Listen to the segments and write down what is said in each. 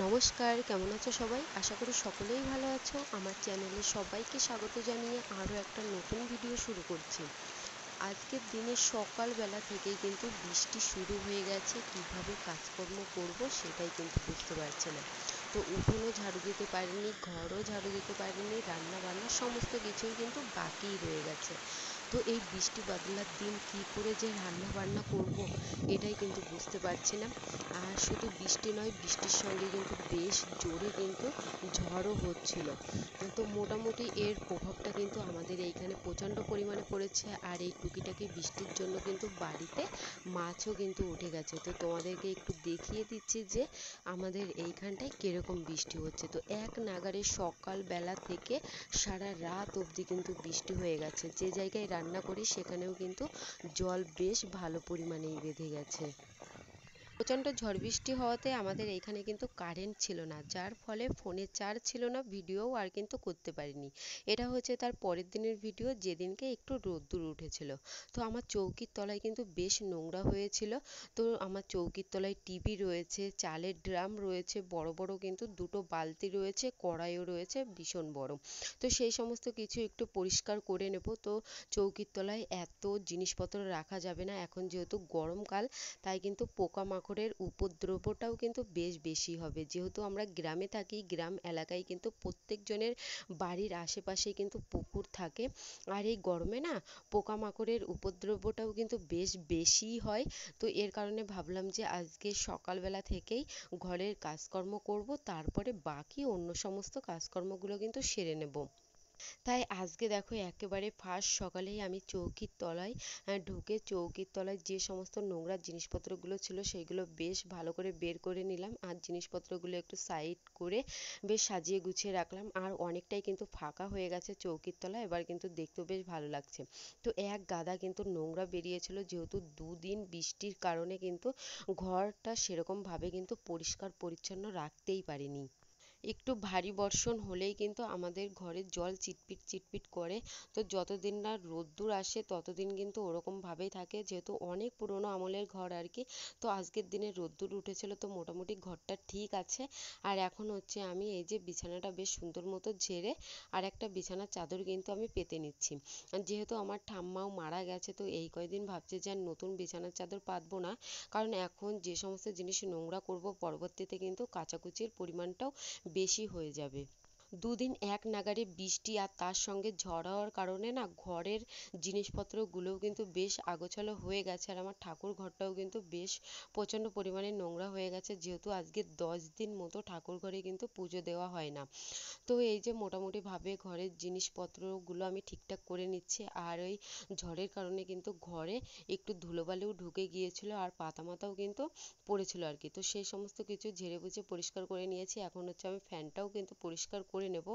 নমস্কার, কেমন আছো সবাই? আশা করি সকলেই ভালো আছো। আমার চ্যানেলে সবাইকে স্বাগত জানিয়ে আরও একটা নতুন ভিডিও শুরু করছি। আজকের দিনে সকালবেলা থেকেই কিন্তু বৃষ্টি শুরু হয়ে গেছে। কিভাবে কাজকর্ম করব সেটাই কিন্তু বুঝতে পারছি না। তো উঠোনও ঝাড়ু দিতে পারিনি, ঘরও ঝাড়ু দিতে পারিনি, রান্না বান্না সমস্ত কিছুই কিন্তু বাকিই রয়ে গেছে। তো এই বৃষ্টি বাদলার দিন কি করে যে রান্না বান্না করব এটাই কিন্তু বুঝতে পারছি না। আর শুধু বৃষ্টি নয়, বৃষ্টির সঙ্গে কিন্তু বেশ জোরে কিন্তু ঝড়ও হচ্ছিল। তো মোটামুটি এর প্রভাবটা কিন্তু আমাদের এইখানে প্রচণ্ড পরিমাণে পড়েছে। আর এই টুকিটাকি বৃষ্টির জন্য কিন্তু বাড়িতে মাছও কিন্তু উঠে গেছে। তো তোমাদেরকে একটু দেখিয়ে দিচ্ছি যে আমাদের এইখানটায় কিরকম বৃষ্টি হচ্ছে। তো এক নাগাড়ে সকালবেলা থেকে সারা রাত অবধি কিন্তু বৃষ্টি হয়ে গেছে। যে জায়গায় রান্না করি সেখানেও কিন্তু জল বেশ ভালো পরিমাণেই বেঁধে গেছে। প্রচণ্ড ঝড় বৃষ্টি হওয়াতে আমাদের এইখানে কিন্তু কারেন্ট ছিল না, যার ফলে ফোনে চার্জ ছিল না, ভিডিও আর কিন্তু করতে পারিনি। এটা হচ্ছে তার পরের দিনের ভিডিও, যেদিনকে একটু রোদ্দুর উঠেছিল। তো আমার চৌকির তলায় কিন্তু বেশ নোংরা হয়েছিল। তো আমার চৌকির তলায় টিভি রয়েছে, চালের ড্রাম রয়েছে, বড় বড় কিন্তু দুটো বালতি রয়েছে, কড়াইও রয়েছে ভীষণ বড়। তো সেই সমস্ত কিছু একটু পরিষ্কার করে নেব। তো চৌকির তলায় এত জিনিসপত্র রাখা যাবে না, এখন যেহেতু গরমকাল, তাই কিন্তু পোকামাকড়ের উপদ্রবটাও কিন্তু বেশ বেশি হবে। যেহেতু আমরা গ্রামে থাকি, গ্রাম এলাকায় কিন্তু প্রত্যেকজনের বাড়ির আশেপাশেই কিন্তু পুকুর থাকে। আর এই গরমে না পোকামাকড়ের উপদ্রবটাও কিন্তু বেশ বেশিই হয়। তো এর কারণে ভাবলাম যে আজকে সকালবেলা থেকেই ঘরের কাজকর্ম করব, তারপরে বাকি অন্য সমস্ত কাজকর্মগুলো কিন্তু সেরে নেব। তাই আজকে দেখো একেবারে ফার্স্ট সকালেই আমি চৌকির তলায় ঢুকে চৌকির তলায় যে সমস্ত নোংরা জিনিসপত্রগুলো ছিল সেগুলো বেশ ভালো করে বের করে নিলাম, আর জিনিসপত্রগুলো একটু সাইড করে বেশ সাজিয়ে গুছিয়ে রাখলাম। আর অনেকটাই কিন্তু ফাঁকা হয়ে গেছে চৌকির তলা, এবার কিন্তু দেখতেও বেশ ভালো লাগছে। তো এক গাদা কিন্তু নোংরা বেরিয়েছিল, যেহেতু দুদিন বৃষ্টির কারণে কিন্তু ঘরটা সেরকমভাবে কিন্তু পরিষ্কার পরিচ্ছন্ন রাখতেই পারিনি। একটু ভারী বর্ষণ হলেই কিন্তু আমাদের ঘরে জল চিটপিট চিটপিট করে। তো যতদিন না রোদ্দুর আসে ততদিন কিন্তু ওরকম ভাবেই থাকে, যেহেতু অনেক পুরনো আমলের ঘর আর কি। তো আজকের দিনে রোদ্দুর উঠেছিল, তো মোটামুটি ঘরটা ঠিক আছে। আর এখন হচ্ছে আমি এই যে বিছানাটা বেশ সুন্দর মতো ঝেড়ে আর একটা বিছানার চাদর কিন্তু আমি পেতে নিচ্ছি। আর যেহেতু আমার ঠাম্মাও মারা গেছে, তো এই কয়দিন ভাবছি যে আর নতুন বিছানার চাদর পাতবো না, কারণ এখন যে সমস্ত জিনিস নোংরা করব পরবর্তীতে কিন্তু কাচাকুচির পরিমাণটাও বেশি হয়ে যাবে। দুদিন এক নাগাড়ে বৃষ্টি আর তার সঙ্গে ঝড় হওয়ার কারণে না ঘরের জিনিসপত্রগুলোও কিন্তু বেশ আগোছালো হয়ে গেছে। আর আমার ঠাকুর ঘরটাও কিন্তু বেশ প্রচণ্ড পরিমাণে নোংরা হয়ে গেছে, যেহেতু আজকে 10 দিন মতো ঠাকুর ঘরে কিন্তু পুজো দেওয়া হয় না। তো এই যে মোটামুটি ভাবে ঘরের জিনিসপত্রগুলো আমি ঠিকঠাক করে নিচ্ছি। আর ওই ঝড়ের কারণে কিন্তু ঘরে একটু ধুলোবালিও ঢুকে গিয়েছিল, আর পাতা মাতাও কিন্তু পড়েছিল আর কি। তো সেই সমস্ত কিছু ঝেড়ে বুঝে পরিষ্কার করে নিয়েছি। এখন হচ্ছে আমি ফ্যানটাও কিন্তু পরিষ্কার করে নেব।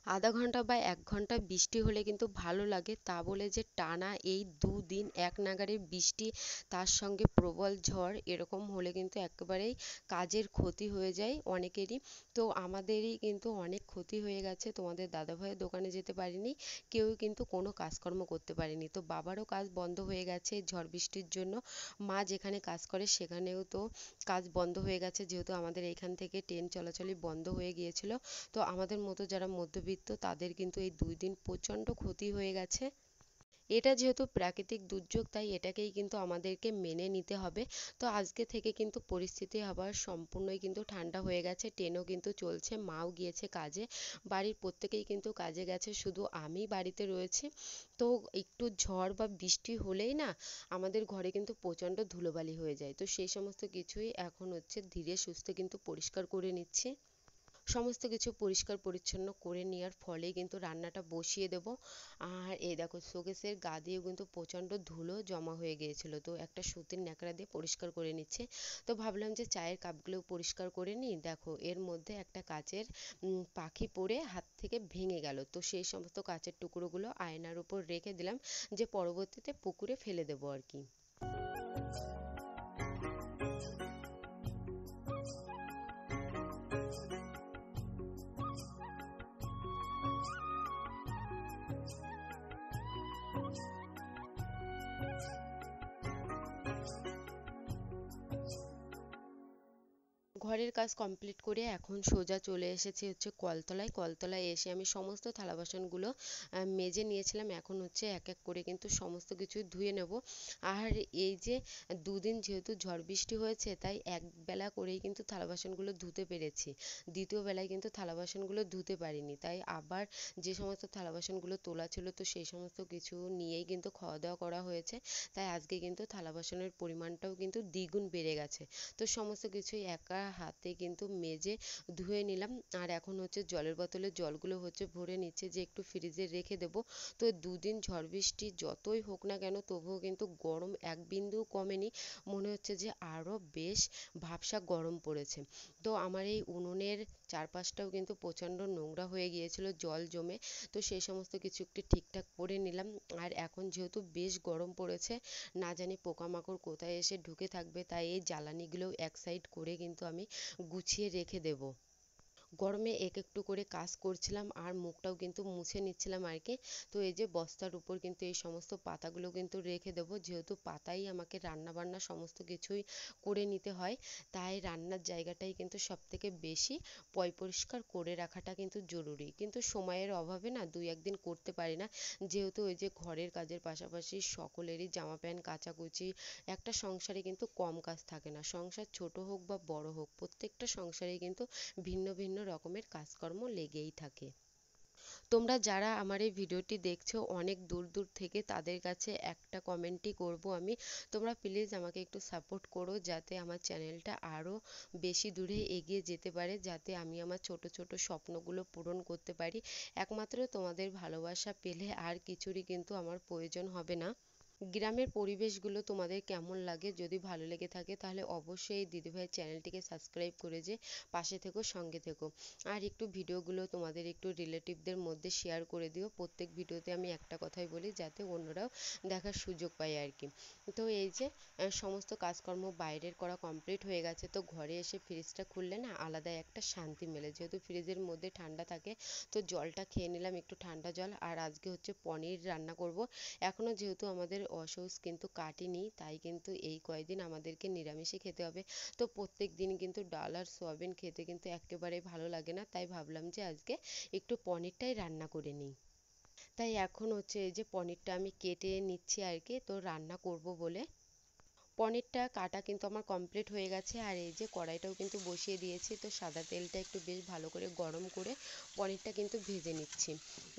আধা ঘন্টা বা 1 ঘন্টা বৃষ্টি হলে কিন্তু ভালো লাগে, তা বলে যে টানা এই দুদিন এক নাগাড়ে বৃষ্টি, তার সঙ্গে প্রবল ঝড়, এরকম হলে কিন্তু একেবারেই কাজের ক্ষতি হয়ে যায় অনেকেরই। তো আমাদেরই কিন্তু অনেক ক্ষতি হয়ে গেছে। তোমাদের দাদাভাইয়ের দোকানে যেতে পারিনি, কেউই কিন্তু কোনো কাজকর্ম করতে পারেনি। তো বাবারও কাজ বন্ধ হয়ে গেছে ঝড় বৃষ্টির জন্য। মা যেখানে কাজ করে সেখানেও তো কাজ বন্ধ হয়ে গেছে, যেহেতু আমাদের এইখান থেকে ট্রেন চলাচলই বন্ধ হয়ে গিয়েছিল। তো আমাদের মতো যারা মধ্যবিত্ত তাদের কিন্তু এই 2 দিন প্রচণ্ড ক্ষতি হয়ে গেছে। এটা যেহেতু প্রাকৃতিক দুর্যোগ, তাই এটাকেই কিন্তু আমাদেরকে মেনে নিতে হবে। তো আজকে থেকে কিন্তু পরিস্থিতি আবার সম্পূর্ণই কিন্তু ঠান্ডা হয়ে গেছে, ট্রেনও কিন্তু চলছে, মাও গিয়েছে কাজে, বাড়ির প্রত্যেকেই কিন্তু কাজে গেছে, শুধু আমি বাড়িতে রয়েছি। তো একটু ঝড় বা বৃষ্টি হলেই না আমাদের ঘরে কিন্তু প্রচণ্ড ধুলোবালি হয়ে যায়। তো সেই সমস্ত কিছুই এখন হচ্ছে ধীরে সুস্থে কিন্তু পরিষ্কার করে নিচ্ছি। সমস্ত কিছু পরিষ্কার পরিচ্ছন্ন করে নেওয়ার ফলে কিন্তু রান্নাটা বসিয়ে দেব। আর এই দেখো শোকেসের গা দিয়েও কিন্তু প্রচণ্ড ধুলো জমা হয়ে গিয়েছিল, তো একটা সুতির ন্যাকড়া দিয়ে পরিষ্কার করে নিচ্ছে। তো ভাবলাম যে চায়ের কাপগুলো পরিষ্কার করে নিই। দেখো এর মধ্যে একটা কাচের পাখি পড়ে হাত থেকে ভেঙে গেল। তো সেই সমস্ত কাচের টুকরোগুলো আয়নার উপর রেখে দিলাম, যে পরবর্তীতে পুকুরে ফেলে দেবো আর কি। ঘরের কাজ কমপ্লিট করে এখন সোজা চলে এসেছি হচ্ছে কলতলায়। কলতলায় এসে আমি সমস্ত থালা বাসনগুলো মেজে নিয়েছিলাম। এখন হচ্ছে এক এক করে কিন্তু সমস্ত কিছু ধুয়ে নেব। আর এই যে দুদিন যেহেতু ঝড় বৃষ্টি হয়েছে, তাই এক বেলা করেই কিন্তু থালা বাসনগুলো ধুতে পেরেছি। দ্বিতীয় বেলায় কিন্তু থালা বাসনগুলো ধুতে পারিনি, তাই আবার যে সমস্ত থালা বাসনগুলো তোলা ছিল তো সেই সমস্ত কিছু নিয়েই কিন্তু খাওয়া দাওয়া করা হয়েছে। তাই আজকে কিন্তু থালা বাসনের পরিমাণটাও কিন্তু দ্বিগুণ বেড়ে গেছে। তো সমস্ত কিছুই একা হাতে কিন্তু মেজে ধুয়ে নিলাম। আর এখন হচ্ছে জলের বোতলে জলগুলো হচ্ছে ভরে নিচ্ছে যে একটু ফ্রিজে রেখে দেবো। তো দুদিন ঝড় বৃষ্টি যতই হোক না কেন তবুও কিন্তু গরম এক বিন্দুও কমেনি। মনে হচ্ছে যে আরো বেশ ভাবসা গরম পড়েছে। তো আমার এই উনুনের চারপাশটাও কিন্তু প্রচণ্ড নোংরা হয়ে গিয়েছিল জল জমে। তো সেই সমস্ত কিছু একটু ঠিকঠাক করে নিলাম। আর এখন যেহেতু বেশ গরম পড়েছে, না জানি পোকামাকড় কোথায় এসে ঢুকে থাকবে, তাই এই জ্বালানিগুলোও এক সাইড করে কিন্তু আমি গুছিয়ে রেখে দেবো। গরমে এক একটু করে কাজ করছিলাম আর মুখটাও কিন্তু মুছে নিচ্ছিলাম আর কি। তো এই যে বস্তার উপর কিন্তু এই সমস্ত পাতাগুলো কিন্তু রেখে দেবো, যেহেতু পাতাই আমাকে রান্না বান্না সমস্ত কিছুই করে নিতে হয়। তাই রান্নার জায়গাটাই কিন্তু সব থেকে বেশি পরিষ্কার করে রাখাটা কিন্তু জরুরি, কিন্তু সময়ের অভাবে না দুই একদিন করতে পারি না। যেহেতু ওই যে ঘরের কাজের পাশাপাশি সকলেরই জামা প্যান্ট কাচাকুচি, একটা সংসারে কিন্তু কম কাজ থাকে না। সংসার ছোট হোক বা বড় হোক, প্রত্যেকটা সংসারেই কিন্তু ভিন্ন ভিন্ন রকমের কাজকর্ম লেগেই থাকে। তোমরা যারা আমার এই ভিডিওটি দেখছো অনেক দূর দূর থেকে, তাদের কাছে একটা কমেন্টই করব আমি, তোমরা প্লিজ আমাকে একটু সাপোর্ট করো যাতে আমার চ্যানেলটা আরও বেশি দূরে এগিয়ে যেতে পারে, যাতে আমি আমার ছোট ছোট স্বপ্নগুলো পূরণ করতে পারি। একমাত্র তোমাদের ভালোবাসা পেলে আর কিছুরই কিন্তু আমার প্রয়োজন হবে না। গ্রামের পরিবেশগুলো তোমাদের কেমন লাগে? যদি ভালো লেগে থাকে তাহলে অবশ্যই এই দিদিভাইয়ের চ্যানেলটিকে সাবস্ক্রাইব করে যে পাশে থেকো, সঙ্গে থেকো। আর একটু ভিডিওগুলো তোমাদের একটু রিলেটিভদের মধ্যে শেয়ার করে দিও। প্রত্যেক ভিডিওতে আমি একটা কথাই বলি যাতে অন্যরাও দেখার সুযোগ পায় আর কি। তো এই যে সমস্ত কাজকর্ম বাইরের করা কমপ্লিট হয়ে গেছে, তো ঘরে এসে ফ্রিজটা খুললে না আলাদাই একটা শান্তি মেলে, যেহেতু ফ্রিজের মধ্যে ঠান্ডা থাকে। তো জলটা খেয়ে নিলাম, একটু ঠান্ডা জল। আর আজকে হচ্ছে পনির রান্না করব। এখনো যেহেতু আমাদের অসৌচ কিন্তু কাটেনি, তাই কিন্তু এই কয়দিন আমাদেরকে নিরামিষই খেতে হবে। তো প্রত্যেক দিন কিন্তু ডাল আর সয়াবিন খেতে কিন্তু একেবারে ভালো লাগে না, তাই ভাবলাম যে আজকে একটু পনিরটাই রান্না করে নিই। তাই এখন হচ্ছে এই যে পনিরটা আমি কেটে নিচ্ছি আর কি, তো রান্না করব বলে। পনিরটা কাটা কিন্তু আমার কমপ্লিট হয়ে গেছে। আর এই যে কড়াইটাও কিন্তু বসিয়ে দিয়েছি, তো সাদা তেলটা একটু বেশ ভালো করে গরম করে পনিরটা কিন্তু ভেজে নিচ্ছি।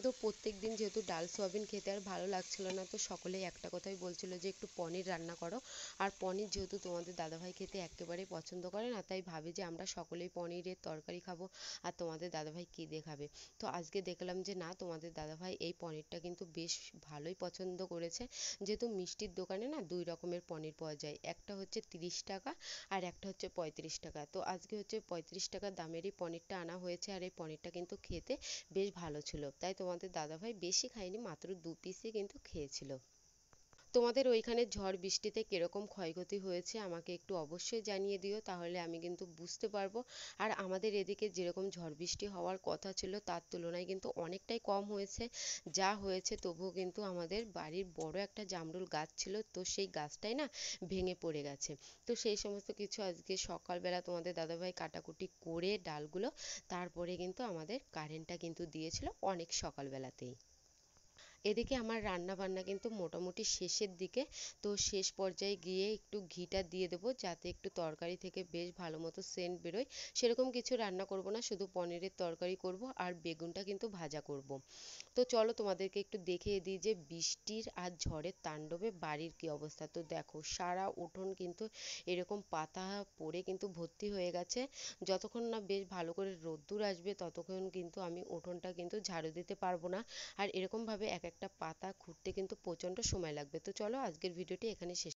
তো প্রত্যেক দিন যেহেতু ডাল সোয়াবিন খেতে আর ভালো লাগছিল না, তো সকলেই একটা কথাই বলছিল যে একটু পনির রান্না করো। আর পনির যেহেতু তোমাদের দাদাভাই খেতে একেবারেই পছন্দ করে না, তাই ভাবি যে আমরা সকলেই পনিরের তরকারি খাবো আর তোমাদের দাদাভাই কী দিয়ে খাবে। তো আজকে দেখলাম যে না, তোমাদের দাদাভাই এই পনিরটা কিন্তু বেশ ভালোই পছন্দ করেছে। যেহেতু মিষ্টির দোকানে না দুই রকমের পনির পাওয়া যায়, একটা হচ্ছে 30 টাকা আর একটা হচ্ছে 35 টাকা। তো আজকে হচ্ছে 35 টাকা দামেরই পনিরটা আনা হয়েছে। আর এই পনিরটা কিন্তু খেতে বেশ ভালো ছিল, তাই তোমাদের দাদাভাই বেশি খায়নি, মাত্র 2 পিসই কিন্তু খেয়েছিল। তোমাদের ওইখানে ঝড় বৃষ্টিতে কিরকম ক্ষয়ক্ষতি হয়েছে আমাকে একটু অবশ্যই জানিয়ে দিও, তাহলে আমি কিন্তু বুঝতে পারবো। আর আমাদের এদিকে যেরকম ঝড় বৃষ্টি হওয়ার কথা ছিল তার তুলনায় কিন্তু অনেকটাই কম হয়েছে। যা হয়েছে তবুও কিন্তু আমাদের বাড়ির বড় একটা জামরুল গাছ ছিল, তো সেই গাছটাই না ভেঙে পড়ে গেছে। তো সেই সমস্ত কিছু আজকে সকালবেলা তোমাদের দাদাভাই কাটাকুটি করে ডালগুলো, তারপরে কিন্তু আমাদের কারেন্টটা কিন্তু দিয়েছিল অনেক সকালবেলাতেই। এদিকে আমার রান্না বান্না কিন্তু মোটামুটি শেষের দিকে। তো শেষ পর্যায়ে গিয়ে একটু ঘিটা দিয়ে দেবো যাতে একটু তরকারি থেকে বেশ ভালো মতো সেন্ট বেরোয়। সেরকম কিছু রান্না করব না, শুধু পনিরের তরকারি করব আর বেগুনটা কিন্তু ভাজা করব। তো চলো তোমাদেরকে একটু দেখিয়ে দিই যে বৃষ্টির আর ঝড়ের তাণ্ডবে বাড়ির কি অবস্থা। তো দেখো সারা উঠোন কিন্তু এরকম পাতা পড়ে কিন্তু ভর্তি হয়ে গেছে। যতক্ষণ না বেশ ভালো করে রোদ্দুর আসবে ততক্ষণ কিন্তু আমি উঠোনটা কিন্তু ঝাড়ু দিতে পারবো না। আর এরকম ভাবে এক একটা পাতা খুঁড়তে কিন্তু প্রচণ্ড সময় লাগবে। তো চলো আজকের ভিডিওটি এখানে শেষ